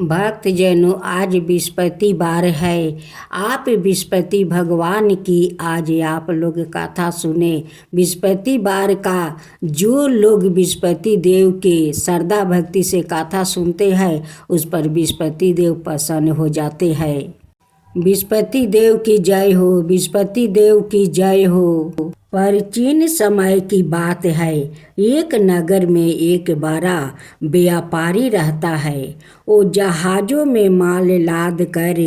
भक्तजनों, आज बृहस्पतिवार है। आप बृहस्पति भगवान की आज आप लोग कथा सुने। बृहस्पतिवार का जो लोग बृहस्पति देव के श्रद्धा भक्ति से कथा सुनते हैं उस पर बृहस्पति देव प्रसन्न हो जाते हैं। बृहस्पति देव की जय हो, बृहस्पति देव की जय हो। प्राचीन समय की बात है। एक नगर में एक बड़ा व्यापारी रहता है। वो जहाज़ों में माल लाद कर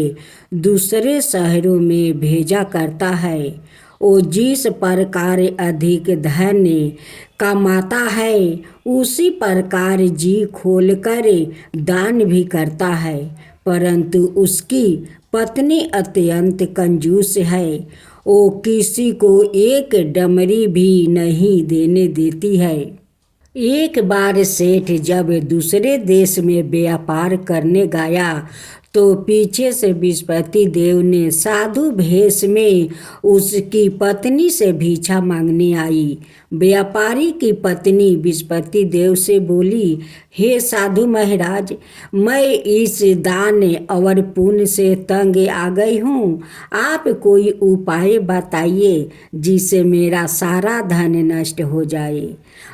दूसरे शहरों में भेजा करता है। वो जिस प्रकार अधिक धन कमाता है उसी प्रकार जी खोलकर दान भी करता है, परंतु उसकी पत्नी अत्यंत कंजूस है। वो किसी को एक डमरी भी नहीं देने देती है। एक बार सेठ जब दूसरे देश में व्यापार करने गया तो पीछे से बृहस्पति देव ने साधु भेष में उसकी पत्नी से भिक्षा मांगने आई। व्यापारी की पत्नी बृहस्पति देव से बोली, हे साधु महाराज, मैं इस दान और पुण्य से तंग आ गई हूँ। आप कोई उपाय बताइए जिससे मेरा सारा धन नष्ट हो जाए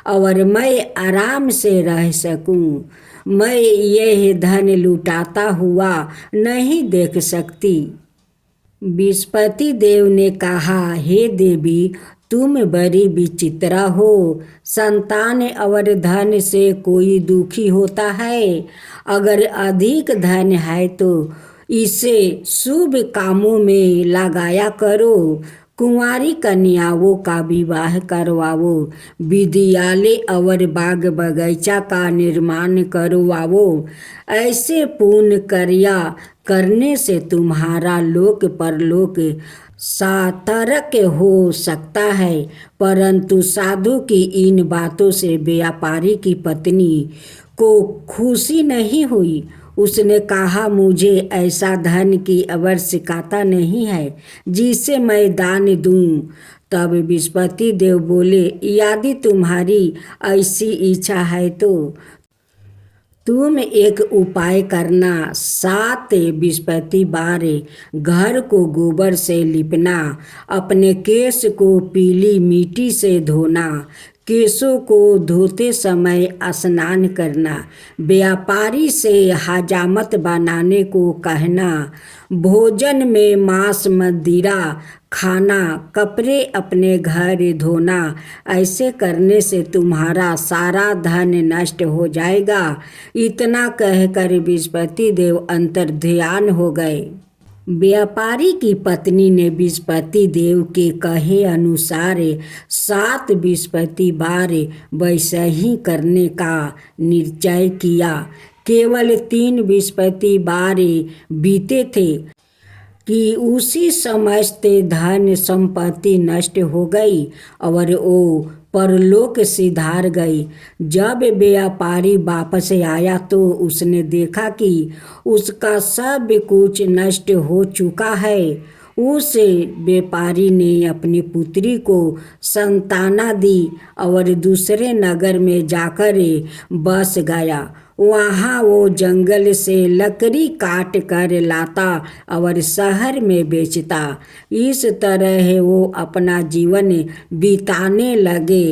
और मैं आराम से रह सकूँ। मैं यह धन लुटाता हुआ नहीं देख सकती। बृहस्पति देव ने कहा, हे देवी, तुम बड़ी विचित्र हो। संतान और धन से कोई दुखी होता है। अगर अधिक धन है तो इसे शुभ कामों में लगाया करो। कुंवारी कन्याओं का विवाह करवाओ, विद्यालय और बाग बगीचा का निर्माण करवाओ। ऐसे पुण्य कार्य करने से तुम्हारा लोक परलोक सार्थक हो सकता है। परंतु साधु की इन बातों से व्यापारी की पत्नी को खुशी नहीं हुई। उसने कहा, मुझे ऐसा धन की आवश्यकता नहीं है जिसे मैं दान दूं। तब बृहस्पति देव बोले, यदि तुम्हारी ऐसी इच्छा है तो तुम एक उपाय करना। 7 बृहस्पतिवार घर को गोबर से लिपना, अपने केश को पीली मिट्टी से धोना, केशों को धोते समय स्नान करना, व्यापारी से हजामत बनाने को कहना, भोजन में मांस मदिरा खाना, कपड़े अपने घर धोना। ऐसे करने से तुम्हारा सारा धन नष्ट हो जाएगा। इतना कहकर बृहस्पति देव अंतर्ध्यान हो गए। व्यापारी की पत्नी ने बृहस्पति देव के कहे अनुसार 7 बृहस्पतिवार वैसे ही करने का निश्चय किया। केवल 3 बृहस्पतिवार बीते थे कि उसी समस्त धन संपत्ति नष्ट हो गई और वो परलोक सिधार गई। जब व्यापारी वापस आया तो उसने देखा कि उसका सब कुछ नष्ट हो चुका है। उस व्यापारी ने अपनी पुत्री को संताना दी और दूसरे नगर में जाकर बस गया। वहाँ वो जंगल से लकड़ी काट कर लाता और शहर में बेचता। इस तरह वो अपना जीवन बिताने लगे।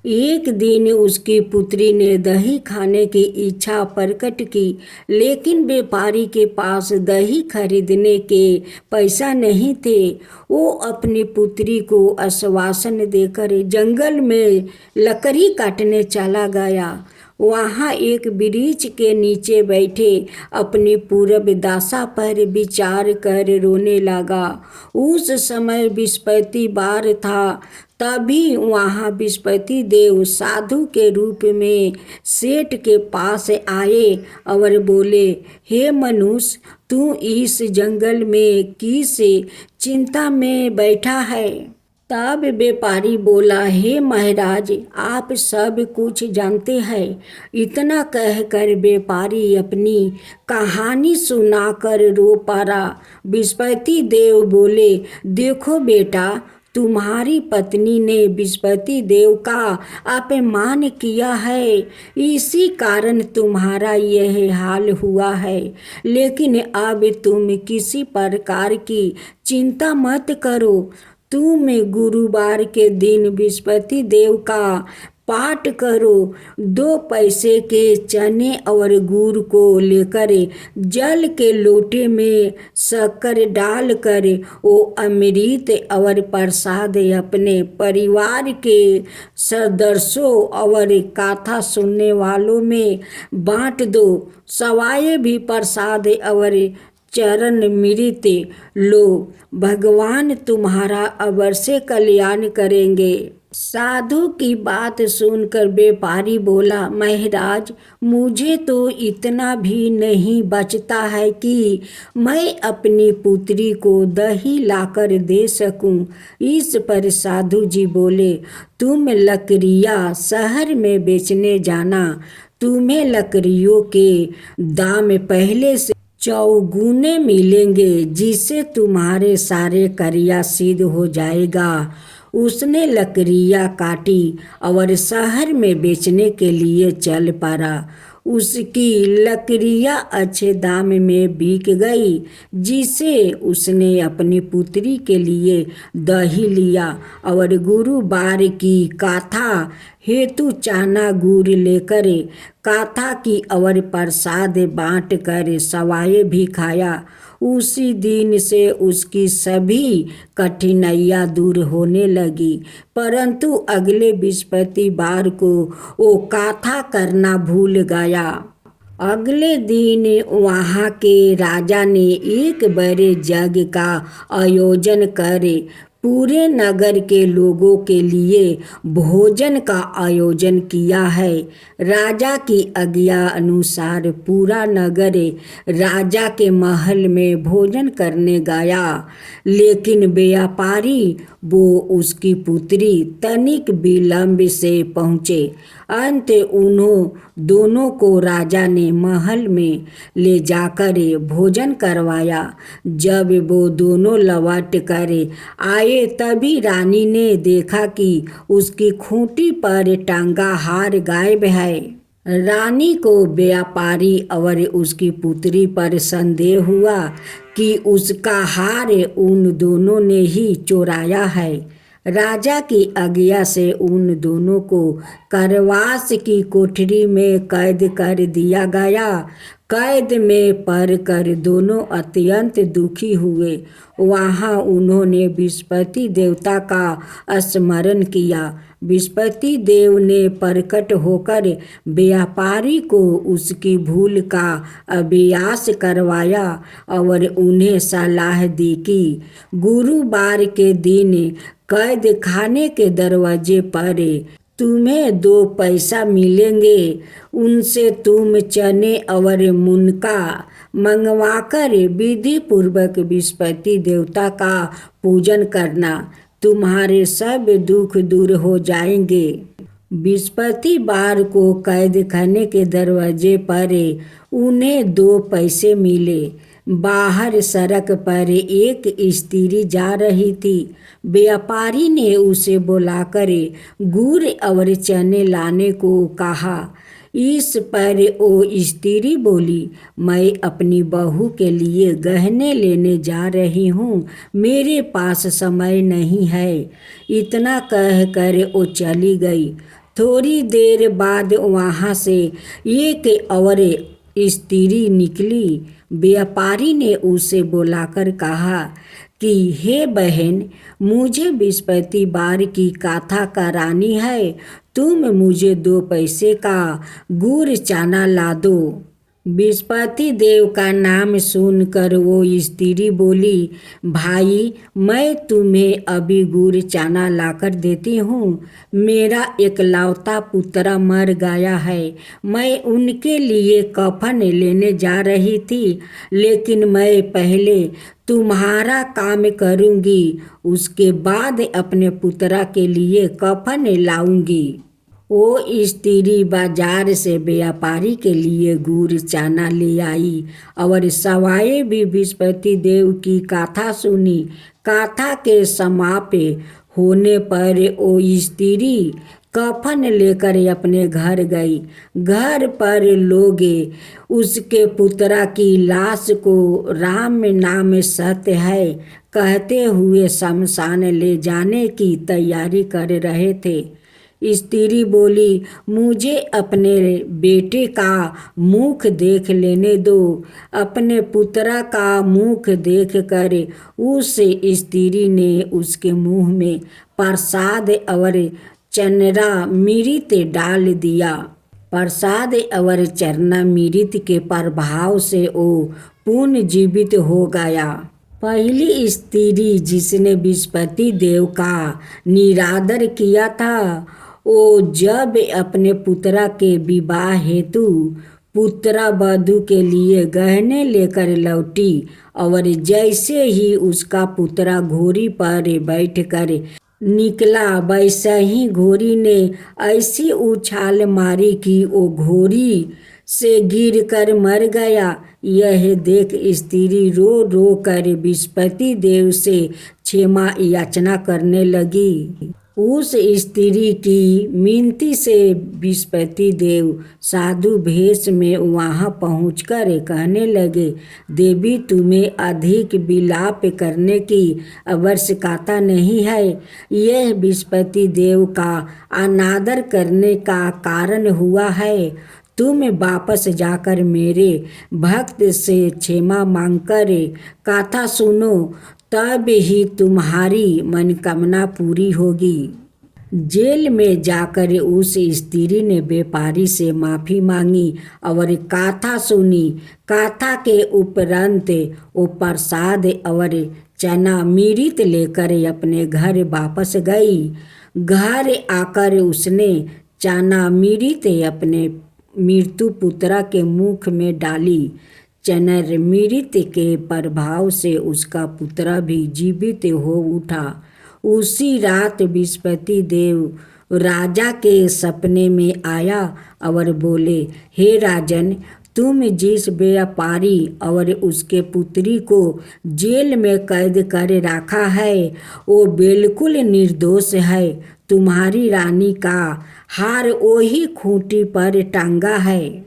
एक दिन उसकी पुत्री ने दही खाने की इच्छा प्रकट की, लेकिन व्यापारी के पास दही खरीदने के पैसा नहीं थे। वो अपनी पुत्री को आश्वासन देकर जंगल में लकड़ी काटने चला गया। वहाँ एक वृक्ष के नीचे बैठे अपनी पूर्व दशा पर विचार कर रोने लगा। उस समय बृहस्पतिवार था। तभी वहाँ बृहस्पति देव साधु के रूप में सेठ के पास आए और बोले, हे मनुष्य, तू इस जंगल में किस चिंता में बैठा है? तब व्यापारी बोला, हे महाराज, आप सब कुछ जानते हैं। इतना कहकर व्यापारी अपनी कहानी सुनाकर रो पड़ा। बृहस्पति देव बोले, देखो बेटा, तुम्हारी पत्नी ने बृहस्पति देव का अपमान किया है, इसी कारण तुम्हारा यह हाल हुआ है। लेकिन अब तुम किसी प्रकार की चिंता मत करो। तुम गुरुवार के दिन बृहस्पति देव का पाठ करो। 2 पैसे के चने और गुड़ को लेकर जल के लोटे में शक्कर डालकर वो अमृत और प्रसाद अपने परिवार के सदस्यों और कथा सुनने वालों में बांट दो। सवाए भी प्रसाद और चरण मृत लो, भगवान तुम्हारा अवश्य कल्याण करेंगे। साधु की बात सुनकर व्यापारी बोला, महाराज, मुझे तो इतना भी नहीं बचता है कि मैं अपनी पुत्री को दही लाकर दे सकूं। इस पर साधु जी बोले, तुम लकड़ियाँ शहर में बेचने जाना, तुम्हें लकड़ियों के दाम पहले से चौगुने मिलेंगे, जिससे तुम्हारे सारे कार्य सिद्ध हो जाएगा। उसने लकड़ियाँ काटी और शहर में बेचने के लिए चल पड़ा। उसकी लकड़ियाँ अच्छे दाम में बिक गई, जिसे उसने अपनी पुत्री के लिए दही लिया और गुरुवार की कथा हेतु चना गुड़ लेकर कथा की और प्रसाद बांट कर सवाए भी खाया। उसी दिन से उसकी सभी कठिनाइयाँ दूर होने लगी। परंतु अगले बृहस्पतिवार को वो कथा करना भूल गया। अगले दिन वहाँ के राजा ने एक बड़े यज्ञ का आयोजन कर पूरे नगर के लोगों के लिए भोजन का आयोजन किया है। राजा की आज्ञा अनुसार पूरा नगर राजा के महल में भोजन करने गया, लेकिन व्यापारी वो उसकी पुत्री तनिक विलंब से पहुँचे। अंत उन्हों दोनों को राजा ने महल में ले जाकर भोजन करवाया। जब वो दोनों लौट कर आए तभी रानी ने देखा कि उसकी खूंटी पर टांगा हार गायब है। रानी को व्यापारी और उसकी पुत्री पर संदेह हुआ कि उसका हार उन दोनों ने ही चुराया है। राजा की आज्ञा से उन दोनों को कारावास की कोठरी में कैद कर दिया गया। कैद में पड़कर दोनों अत्यंत दुखी हुए। वहाँ उन्होंने बृहस्पति देवता का स्मरण किया। बृहस्पति देव ने प्रकट होकर व्यापारी को उसकी भूल का अभ्यास करवाया और उन्हें सलाह दी कि गुरुवार के दिन कैद खाने के दरवाजे पर तुम्हें 2 पैसा मिलेंगे। उनसे तुम चने और मुनका मंगवाकर विधि पूर्वक बृहस्पति देवता का पूजन करना, तुम्हारे सब दुख दूर हो जाएंगे। बृहस्पतिवार को कैद खाने के दरवाजे पर उन्हें 2 पैसे मिले। बाहर सड़क पर एक स्त्री जा रही थी। व्यापारी ने उसे बुलाकर गुड़ और चने लाने को कहा। इस पर वो स्त्री बोली, मैं अपनी बहू के लिए गहने लेने जा रही हूँ, मेरे पास समय नहीं है। इतना कहकर वो चली गई। थोड़ी देर बाद वहाँ से एक और स्त्री निकली। व्यापारी ने उसे बुलाकर कहा कि हे बहन, मुझे बृहस्पतिवार की कथा करानी है, तुम मुझे 2 पैसे का गुड़ चना ला दो। बृहस्पति देव का नाम सुनकर वो स्त्री बोली, भाई, मैं तुम्हें अभी गुड़ चना लाकर देती हूँ। मेरा एकलौता पुत्र मर गया है। मैं उनके लिए कफन लेने जा रही थी, लेकिन मैं पहले तुम्हारा काम करूँगी, उसके बाद अपने पुत्र के लिए कफन लाऊंगी। वो स्त्री बाजार से व्यापारी के लिए गुड़ चना ले आई और सवाए भी बृहस्पति देव की कथा सुनी। कथा के समाप्त होने पर वो स्त्री कफन लेकर अपने घर गई। घर पर लोग उसके पुत्रा की लाश को राम नाम सत्य है कहते हुए शमशान ले जाने की तैयारी कर रहे थे। स्त्री बोली, मुझे अपने बेटे का मुख देख लेने दो। अपने पुत्रा का मुख देखकर उस स्त्री ने उसके मुंह में प्रसाद और चरना मृत डाल दिया। प्रसाद और चरना मृत के प्रभाव से वो पुनर्जीवित हो गया। पहली स्त्री जिसने बृहस्पति देव का निरादर किया था, वो जब अपने पुत्रा के विवाह हेतु पुत्रा वधू के लिए गहने लेकर लौटी और जैसे ही उसका पुत्रा घोड़ी पर बैठकर निकला, वैसा ही घोड़ी ने ऐसी उछाल मारी कि वो घोड़ी से गिरकर मर गया। यह देख स्त्री रो रो कर बृहस्पति देव से क्षमा याचना करने लगी। उस स्त्री की मिनती से बृहस्पति देव साधु भेष में वहाँ पहुंचकर कहने लगे, देवी तुम्हें अधिक विलाप करने की आवश्यकता नहीं है। यह बृहस्पति देव का अनादर करने का कारण हुआ है। तुम वापस जाकर मेरे भक्त से क्षमा मांगकर कथा सुनो, तब ही तुम्हारी मनोकामना पूरी होगी। जेल में जाकर उस स्त्री ने व्यापारी से माफ़ी मांगी और कथा सुनी। कथा के उपरांत वो प्रसाद और चना मृत लेकर अपने घर वापस गई। घर आकर उसने चना मृत अपने मृत्यु पुत्रा के मुख में डाली। चनर मृत के प्रभाव से उसका पुत्र भी जीवित हो उठा। उसी रात बृहस्पति देव राजा के सपने में आया और बोले, हे राजन, तुम जिस व्यापारी और उसके पुत्री को जेल में कैद कर रखा है वो बिल्कुल निर्दोष है। तुम्हारी रानी का हार वही खूंटी पर टांगा है।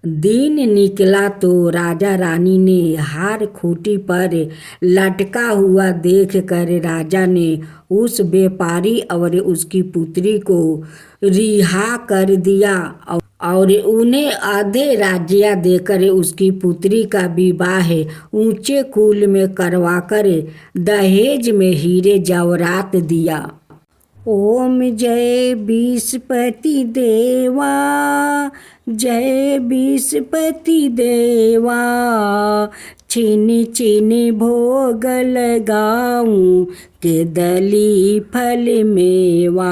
दिन निकला तो राजा रानी ने हार खूंटी पर लटका हुआ देखकर राजा ने उस व्यापारी और उसकी पुत्री को रिहा कर दिया और उन्हें आधे राज्य देकर उसकी पुत्री का विवाह ऊंचे कुल में करवाकर दहेज में हीरे जवाहरात दिया। ओम जय बृहस्पति देवा, जय बृहस्पति देवा, छिन छिन भोग लगाऊं के दली फल मेवा।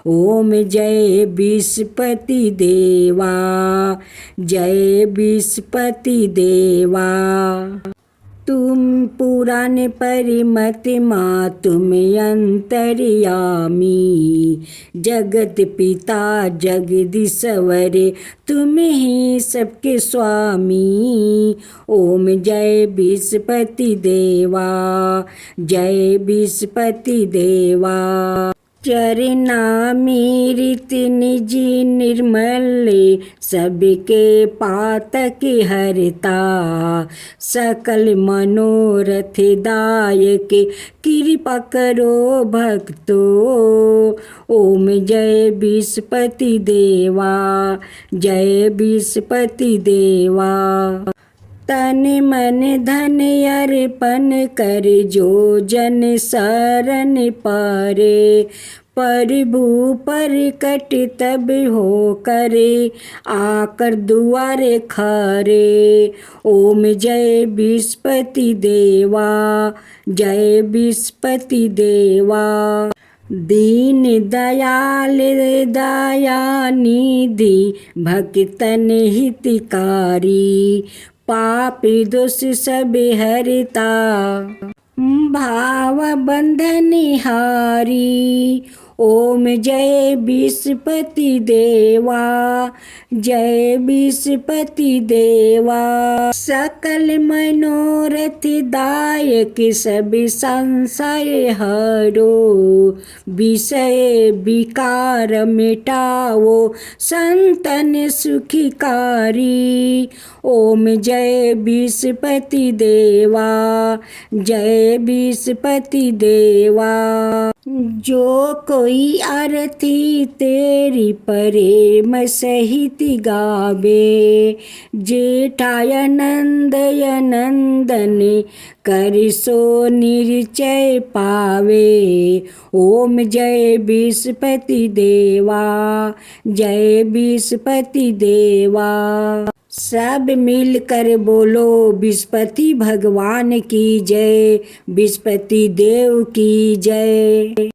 ओम जय बृहस्पति देवा, जय बृहस्पति देवा। तुम पुराण परिमत माँ तुम अंतर्यामी, जगत पिता जगदीश्वर तुम ही सबके स्वामी। ओम जय बृहस्पति देवा, जय बृहस्पति देवा। चरना मृत निज निर्मल सबके पातक हरता, सकल मनोरथ दायक कृपा करो भक्तो। ओम जय बृहस्पति देवा, जय बृहस्पति देवा। तन मन धन अर्पण कर जो जन शरण पारे, प्रभु प्रकट तब हो करे आकर दुआरे खरे। ओम जय बृहस्पति देवा, जय बृहस्पति देवा। दीन दयाल दया निधि भक्तन हितकारी, पापी दोष सब हरता भाव बंधन हारी। ओम जय विष्णुपति देवा, जय विष्णुपति देवा। सकल मनोरथ दायक सब संशय हरो, विषय विकार मिटाओ संतन सुखकारी। ओम जय विष्णुपति देवा, जय विष्णुपति देवा। जो कोई आरती तेरी प्रेम सहित गावे, जेठाय नंदय नंदन कर सो निश्चय पावे। ओम जय विष्णुपति देवा, जय विष्णुपति देवा। सब मिलकर बोलो विष्णुपति भगवान की जय, विष्णुपति देव की जय।